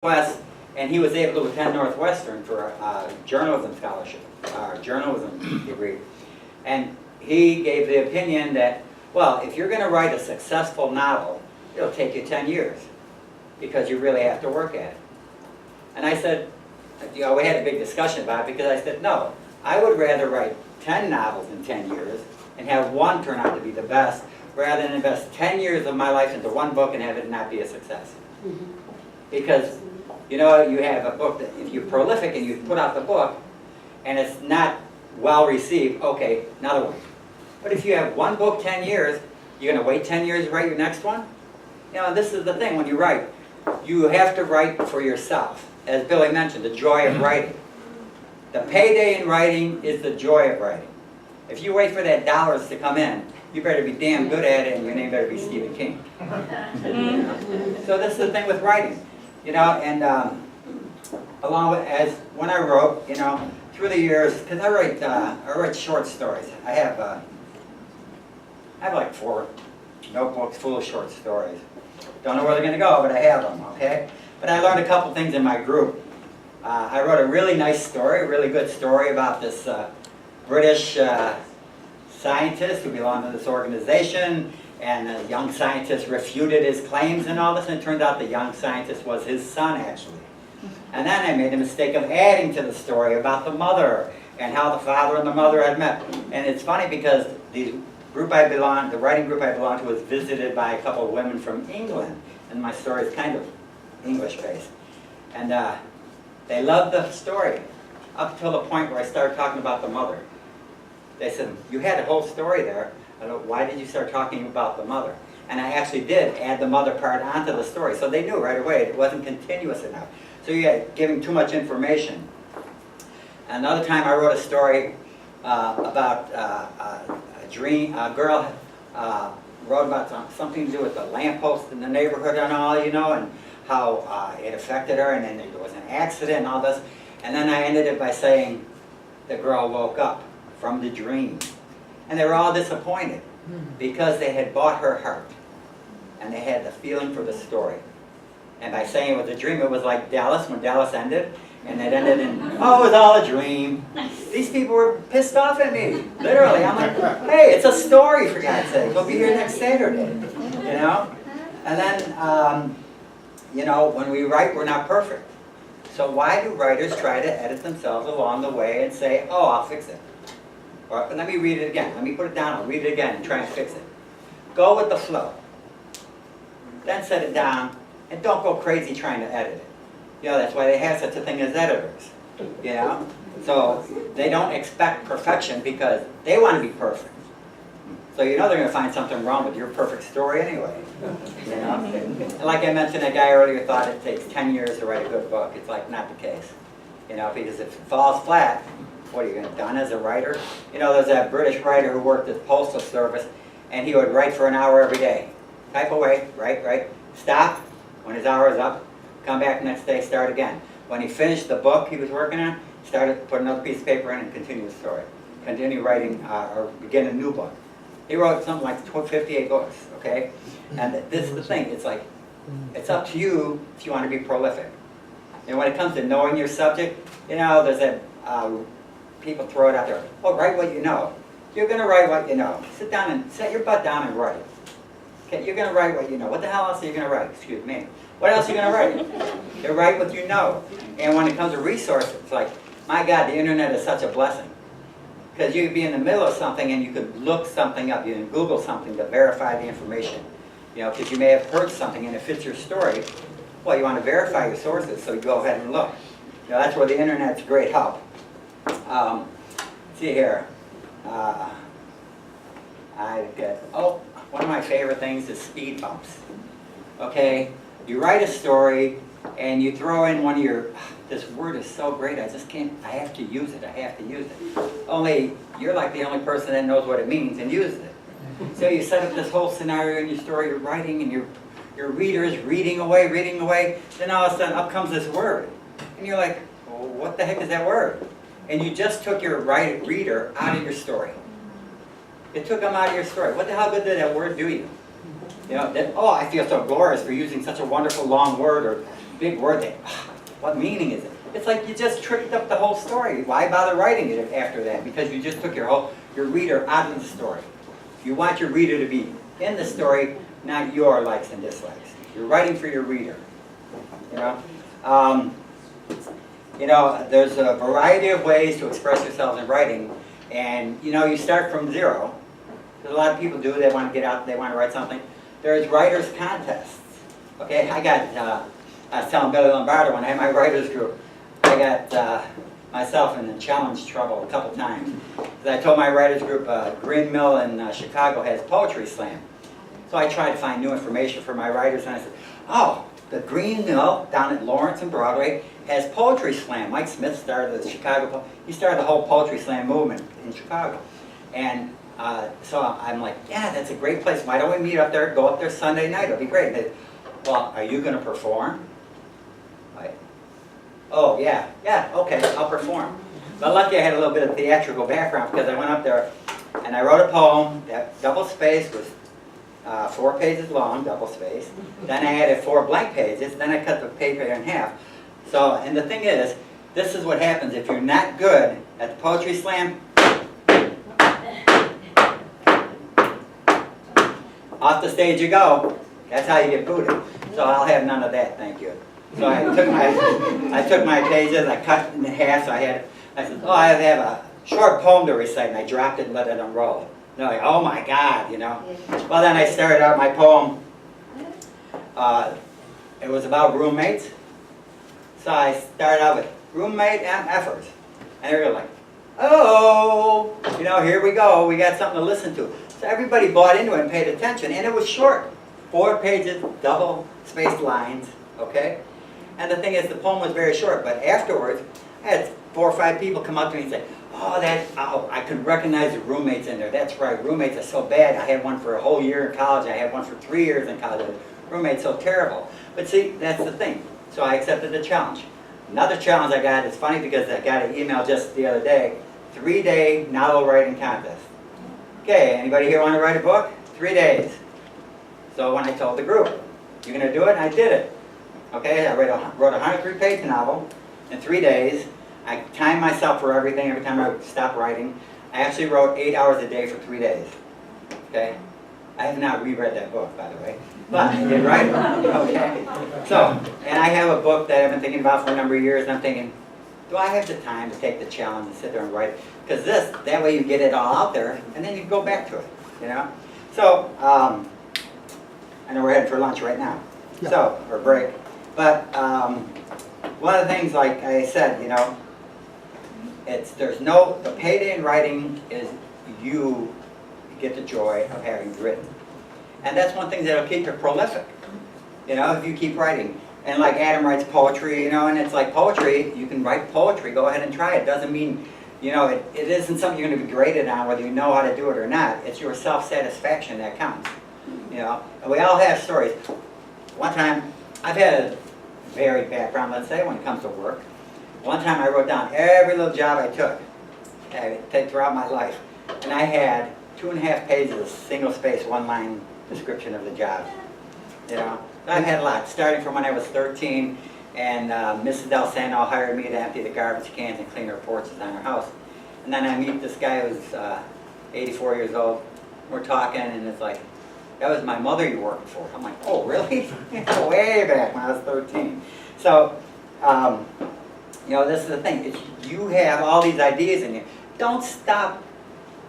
Northwest, and he was able to attend Northwestern for a journalism scholarship, journalism degree. And he gave the opinion that, well, if you're going to write a successful novel, it'll take you 10 years because you really have to work at it. And I said, you know, we had a big discussion about it because I said, no, I would rather write 10 novels in 10 years and have one turn out to be the best rather than invest 10 years of my life into one book and have it not be a success. Because, you know, you have a book that if you're prolific and you put out the book and it's not well received, okay, another one. But if you have one book 10 years, you're going to wait 10 years to write your next one? You know, this is the thing, when you write, you have to write for yourself. As Billy mentioned, the joy of writing. The payday in writing is the joy of writing. If you wait for that dollars to come in, you better be damn good at it and your name better be Stephen King. So this is the thing with writing. You know, and along with, as when I wrote, you know, through the years, because I write short stories. I have like 4 notebooks full of short stories. Don't know where they're going to go, but I have them, okay? But I learned a couple things in my group. I wrote a really nice story, a really good story about this British scientist who belonged to this organization, and a young scientist refuted his claims and all this, and it turned out the young scientist was his son, actually. And then I made the mistake of adding to the story about the mother, and how the father and the mother had met. And it's funny because the writing group I belonged to was visited by a couple of women from England, and my story is kind of English-based. And they loved the story, up till the point where I started talking about the mother. They said, you had a whole story there. I go, why did you start talking about the mother? And I actually did add the mother part onto the story. So they knew right away it wasn't continuous enough. So you had giving too much information. Another time I wrote a story about a girl wrote about something to do with the lamppost in the neighborhood and all, you know, and how it affected her, and then there was an accident and all this. And then I ended it by saying the girl woke up from the dream. And they were all disappointed because they had bought her heart and they had the feeling for the story. And by saying it was a dream, it was like Dallas, when Dallas ended, and it ended in, oh, it was all a dream. These people were pissed off at me, literally. I'm like, hey, it's a story, for God's sake. Go be here next Saturday, you know? And then, you know, when we write, we're not perfect. So why do writers try to edit themselves along the way and say, oh, I'll fix it? Or let me read it again. Let me put it down. I'll read it again and try and fix it. Go with the flow. Then set it down, and don't go crazy trying to edit it. You know, that's why they have such a thing as editors. You know? So they don't expect perfection because they want to be perfect. So you know they're going to find something wrong with your perfect story anyway. You know? And like I mentioned, that guy earlier thought it takes 10 years to write a good book. It's like not the case. You know, because if it falls flat, what are you going to done as a writer? You know, there's that British writer who worked at the Postal Service, and he would write for an hour every day. Type away, write, stop when his hour is up, come back the next day, start again. When he finished the book he was working on, started, put another piece of paper in and continue the story. Continue writing, or begin a new book. He wrote something like 58 books, okay? And this is the thing, it's like, it's up to you if you want to be prolific. And when it comes to knowing your subject, you know, there's that, people throw it out there, oh, write what you know. You're going to write what you know. Sit down and set your butt down and write. Okay, you're going to write what you know. What the hell else are you going to write? Excuse me. What else are you going to write? You write what you know. And when it comes to resources, it's like, my God, the internet is such a blessing. Because you could be in the middle of something and you could look something up. You can Google something to verify the information. You know, because you may have heard something and it fits your story. Well, you want to verify your sources, so you go ahead and look. You know, that's where the internet's great help. See here. One of my favorite things is speed bumps. Okay, you write a story and you throw in one of your, this word is so great, I just can't, I have to use it, Only, you're like the only person that knows what it means and uses it. So you set up this whole scenario in your story, you're writing, and your reader is reading away, then all of a sudden up comes this word. And you're like, well, what the heck is that word? And you just took your reader out of your story. It took them out of your story. What the hell good did that word do you? You know, that, oh, I feel so glorious for using such a wonderful long word, or big word that, what meaning is it? It's like you just tricked up the whole story. Why bother writing it after that? Because you just took your reader out of the story. You want your reader to be in the story, not your likes and dislikes. You're writing for your reader. There's a variety of ways to express yourselves in writing, and you start from zero. There's a lot of people do. They want to get out. They want to write something. There's writers' contests. Okay, I was telling Billy Lombardo when I had my writers group, I got myself in challenge trouble a couple times. I told my writers group, Green Mill in Chicago has poetry slam. So I tried to find new information for my writers, and I said, oh, the Green Mill down at Lawrence and Broadway has poetry slam. Mike Smith started he started the whole poetry slam movement in Chicago. And so I'm like, yeah, that's a great place. Why don't we meet up there, go up there Sunday night? It'll be great. They, well, are you going to perform? Oh, yeah, okay, I'll perform. But lucky I had a little bit of theatrical background because I went up there and I wrote a poem that double space was 4 pages long, double space. Then I added 4 blank pages, then I cut the paper in half. So, and the thing is, this is what happens if you're not good at the poetry slam. Off the stage you go. That's how you get booted. So I'll have none of that, thank you. So I took my pages, I cut it in half, so I said, oh, I have a short poem to recite, and I dropped it and let it unroll. They're like, oh my God, Well, then I started out my poem. It was about roommates. So I started out with roommate MFers. And they were like, oh, here we go, we got something to listen to. So everybody bought into it and paid attention, and it was short. 4 pages, double spaced lines, okay? And the thing is, the poem was very short, but afterwards, I had 4 or 5 people come up to me and say, oh, I could recognize the roommates in there. That's right, roommates are so bad. I had one for a whole year in college. I had one for 3 years in college. Roommates so terrible. But see, that's the thing. So I accepted the challenge. Another challenge I got, it's funny because I got an email just the other day, 3-day novel writing contest. Okay, anybody here want to write a book? 3 days. So when I told the group, you're going to do it? And I did it. Okay, I wrote a 103-page novel in 3 days. I timed myself for everything every time I would stop writing. I actually wrote 8 hours a day for 3 days. Okay? I have not reread that book, by the way. But I did write it. Okay? So, and I have a book that I've been thinking about for a number of years, and I'm thinking, do I have the time to take the challenge and sit there and write it? Because that way you get it all out there, and then you go back to it, So, I know we're heading for lunch right now, so, or break. But one of the things, like I said, the payday in writing is you get the joy of having written. And that's one thing that'll keep you prolific, if you keep writing. And like Adam writes poetry, and it's like poetry, you can write poetry, go ahead and try it. Doesn't mean, it isn't something you're going to be graded on whether you know how to do it or not. It's your self-satisfaction that counts, And we all have stories. One time, I've had a varied background, let's say, when it comes to work. One time I wrote down every little job I took throughout my life. And I had 2.5 pages of single-space, 1-line description of the job. I've had a lot, starting from when I was 13, and Mrs. Del Sano hired me to empty the garbage cans and clean her porches on her house. And then I meet this guy who's 84 years old. We're talking, and it's like, that was my mother you worked for. I'm like, oh, really? Way back when I was 13. So, this is the thing. You have all these ideas in you. Don't stop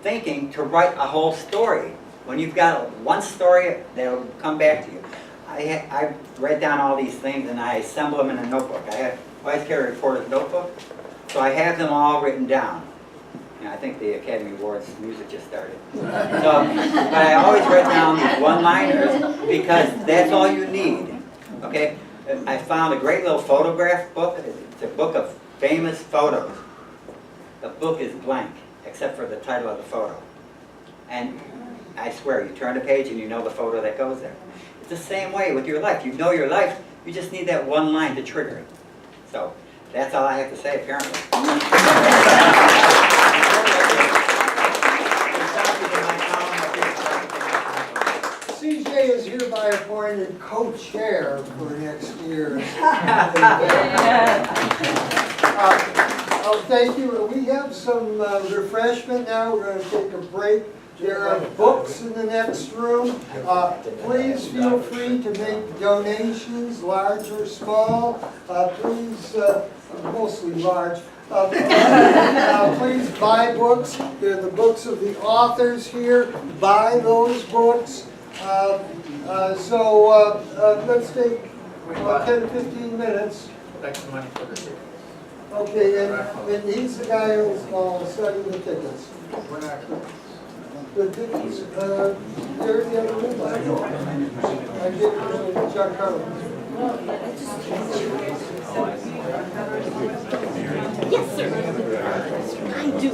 thinking to write a whole story. When you've got one story, they'll come back to you. I write down all these things and I assemble them in a notebook. I always carry a reporter's notebook, so I have them all written down. I think the Academy Awards music just started. But I always write down these one-liners because that's all you need. Okay? I found a great little photograph book. It's a book of famous photos. The book is blank, except for the title of the photo. And I swear, you turn the page and you know the photo that goes there. It's the same way with your life. You know your life, you just need that one line to trigger it. So, that's all I have to say, apparently. CJ is hereby appointed co-chair for next year. Oh, thank you. We have some refreshment now. We're going to take a break. There are books in the next room. Please feel free to make donations, large or small. Please, mostly large. Please buy books. They're the books of the authors here. Buy those books. Let's take 10 to 15 minutes. Extra money for the tickets. Okay, and he's the guy who's studying the tickets. We're not. The tickets, they're in the other room. I gave it to Chuck Carter. Yes, sir. I do.